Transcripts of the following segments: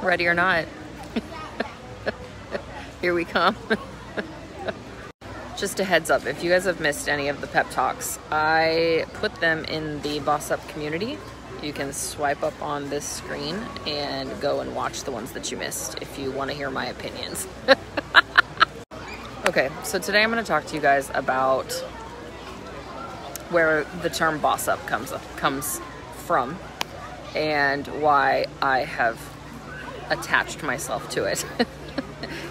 Ready or not. Here we come. Just a heads up, if you guys have missed any of the pep talks, I put them in the Boss Up community. You can swipe up on this screen and go and watch the ones that you missed if you want to hear my opinions. Okay, so today I'm going to talk to you guys about where the term Boss Up comes from and why I have attached myself to it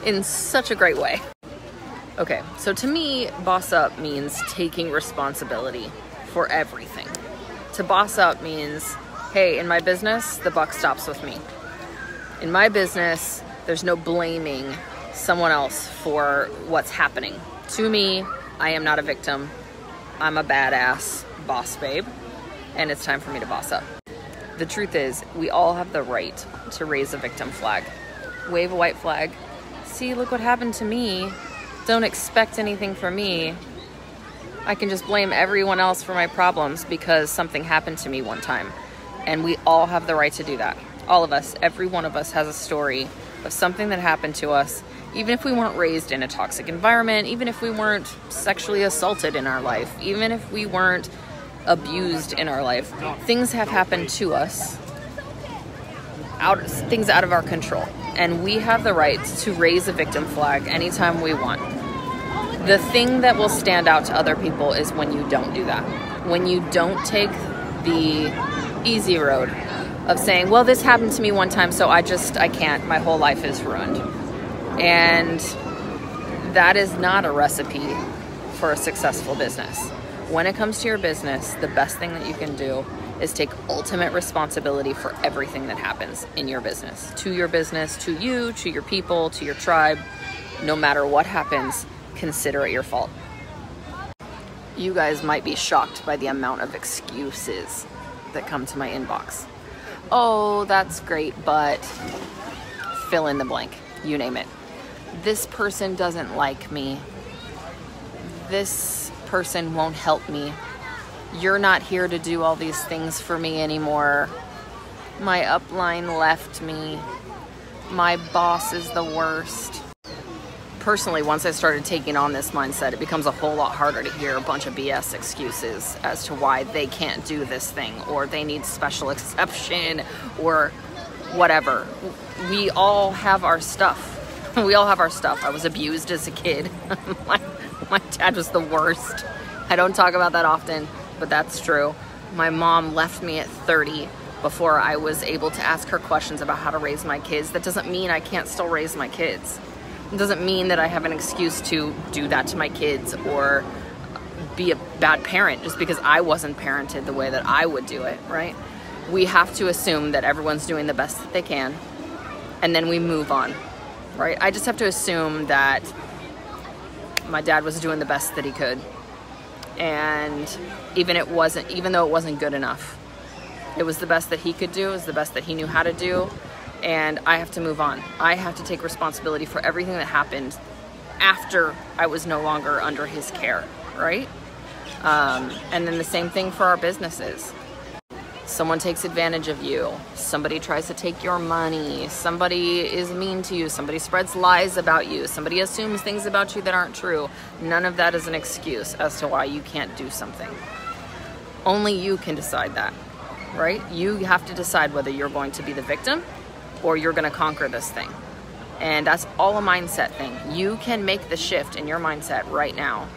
in such a great way. Okay, so to me, boss up means taking responsibility for everything. To boss up means, hey, in my business, the buck stops with me. In my business, there's no blaming someone else for what's happening. To me, I am not a victim. I'm a badass boss babe, and it's time for me to boss up. The truth is, we all have the right to raise a victim flag. Wave a white flag. See, look what happened to me. Don't expect anything from me. I can just blame everyone else for my problems because something happened to me one time. And we all have the right to do that. All of us, every one of us has a story of something that happened to us, even if we weren't raised in a toxic environment, even if we weren't sexually assaulted in our life, even if we weren't abused in our life. Things have happened to us, things out of our control. And we have the right to raise a victim flag anytime we want. The thing that will stand out to other people is when you don't do that. When you don't take the easy road of saying, well, this happened to me one time, so I can't, my whole life is ruined. And that is not a recipe for a successful business. When it comes to your business, the best thing that you can do is take ultimate responsibility for everything that happens in your business, to you, to your people, to your tribe. No matter what happens, consider it your fault. You guys might be shocked by the amount of excuses that come to my inbox. Oh, that's great, but fill in the blank, you name it. This person doesn't like me. This person won't help me. You're not here to do all these things for me anymore. My upline left me. My boss is the worst. Personally, once I started taking on this mindset, it becomes a whole lot harder to hear a bunch of BS excuses as to why they can't do this thing, or they need special exception, or whatever. We all have our stuff. We all have our stuff. I was abused as a kid. My dad was the worst. I don't talk about that often, but that's true. My mom left me at 30 before I was able to ask her questions about how to raise my kids. That doesn't mean I can't still raise my kids. It doesn't mean that I have an excuse to do that to my kids or be a bad parent just because I wasn't parented the way that I would do it, right? We have to assume that everyone's doing the best that they can, and then we move on, right? I just have to assume that my dad was doing the best that he could. And even though it wasn't good enough, it was the best that he could do, it was the best that he knew how to do, and I have to move on. I have to take responsibility for everything that happened after I was no longer under his care, right? And then the same thing for our businesses. Someone takes advantage of you, somebody tries to take your money, somebody is mean to you, somebody spreads lies about you, somebody assumes things about you that aren't true. None of that is an excuse as to why you can't do something. Only you can decide that, right? You have to decide whether you're going to be the victim or you're going to conquer this thing. And that's all a mindset thing. You can make the shift in your mindset right now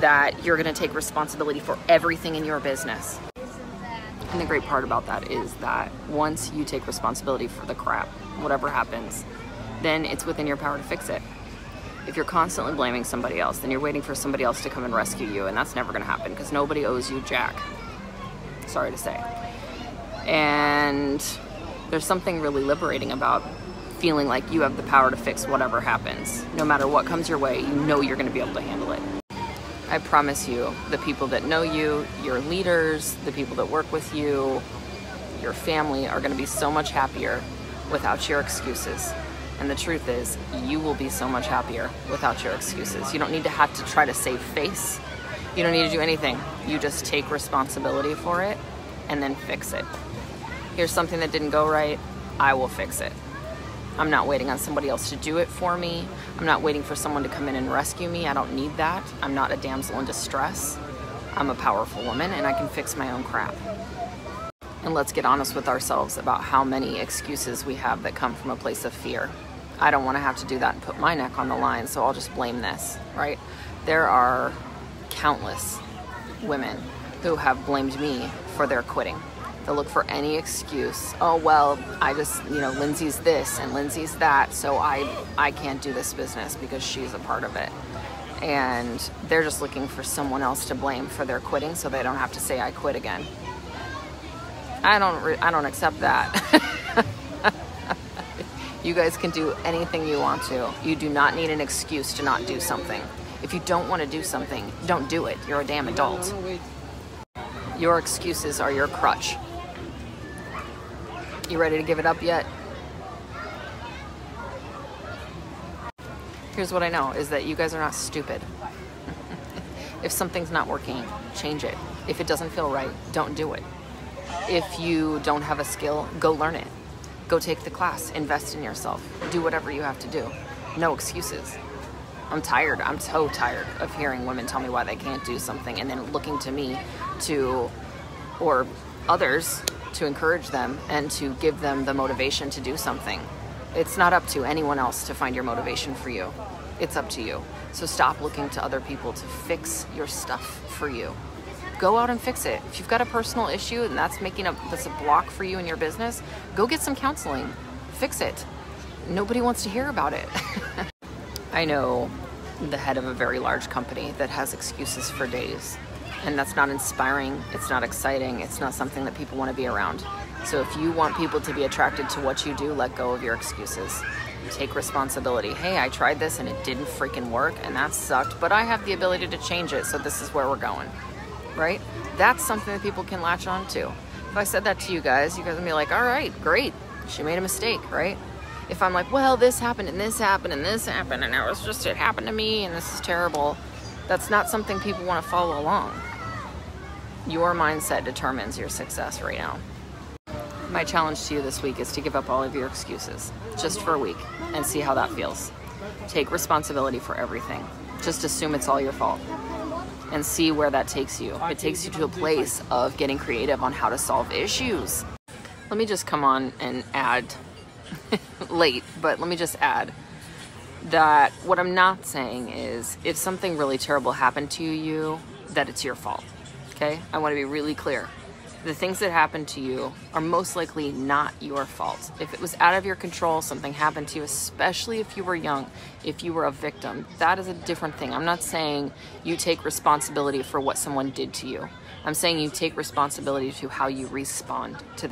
that you're going to take responsibility for everything in your business. And the great part about that is that once you take responsibility for the crap, whatever happens, then it's within your power to fix it. If you're constantly blaming somebody else, then you're waiting for somebody else to come and rescue you, and that's never going to happen because nobody owes you jack. Sorry to say. And there's something really liberating about feeling like you have the power to fix whatever happens. No matter what comes your way, you know you're going to be able to handle it. I promise you, the people that know you, your leaders, the people that work with you, your family are going to be so much happier without your excuses. And the truth is, you will be so much happier without your excuses. You don't need to have to try to save face. You don't need to do anything. You just take responsibility for it and then fix it. Here's something that didn't go right. I will fix it. I'm not waiting on somebody else to do it for me. I'm not waiting for someone to come in and rescue me. I don't need that. I'm not a damsel in distress. I'm a powerful woman and I can fix my own crap. And let's get honest with ourselves about how many excuses we have that come from a place of fear. I don't want to have to do that and put my neck on the line, so I'll just blame this, right? There are countless women who have blamed me for their quitting. They'll look for any excuse. Oh, well, I just, Lindsay's this and Lindsay's that, so I can't do this business because she's a part of it. And they're just looking for someone else to blame for their quitting so they don't have to say I quit again. I don't accept that. You guys can do anything you want to. You do not need an excuse to not do something. If you don't want to do something, don't do it. You're a damn adult. Your excuses are your crutch. You ready to give it up yet? Here's what I know is that you guys are not stupid. If something's not working, change it. If it doesn't feel right, don't do it. If you don't have a skill, go learn it. Go take the class, invest in yourself, do whatever you have to do. No excuses. I'm tired. I'm so tired of hearing women tell me why they can't do something and then looking to me or others to encourage them and to give them the motivation to do something. It's not up to anyone else to find your motivation for you. It's up to you. So stop looking to other people to fix your stuff for you. Go out and fix it. If you've got a personal issue and that's a block for you in your business, go get some counseling. Fix it. Nobody wants to hear about it. I know the head of a very large company that has excuses for days. And that's not inspiring, it's not exciting, it's not something that people want to be around. So if you want people to be attracted to what you do, let go of your excuses. Take responsibility. Hey, I tried this and it didn't freaking work and that sucked, but I have the ability to change it, so this is where we're going, right? That's something that people can latch on to. If I said that to you guys would be like, all right, great, she made a mistake, right? If I'm like, well, this happened and this happened and this happened and it happened to me and this is terrible, that's not something people want to follow along. Your mindset determines your success right now. My challenge to you this week is to give up all of your excuses, just for a week, and see how that feels. Take responsibility for everything. Just assume it's all your fault, and see where that takes you. It takes you to a place of getting creative on how to solve issues. Let me just come on and add, late, but let me just add that what I'm not saying is if something really terrible happened to you, that it's your fault. Okay, I want to be really clear. The things that happen to you are most likely not your fault. If it was out of your control, something happened to you, especially if you were young, if you were a victim, that is a different thing. I'm not saying you take responsibility for what someone did to you. I'm saying you take responsibility to how you respond to that.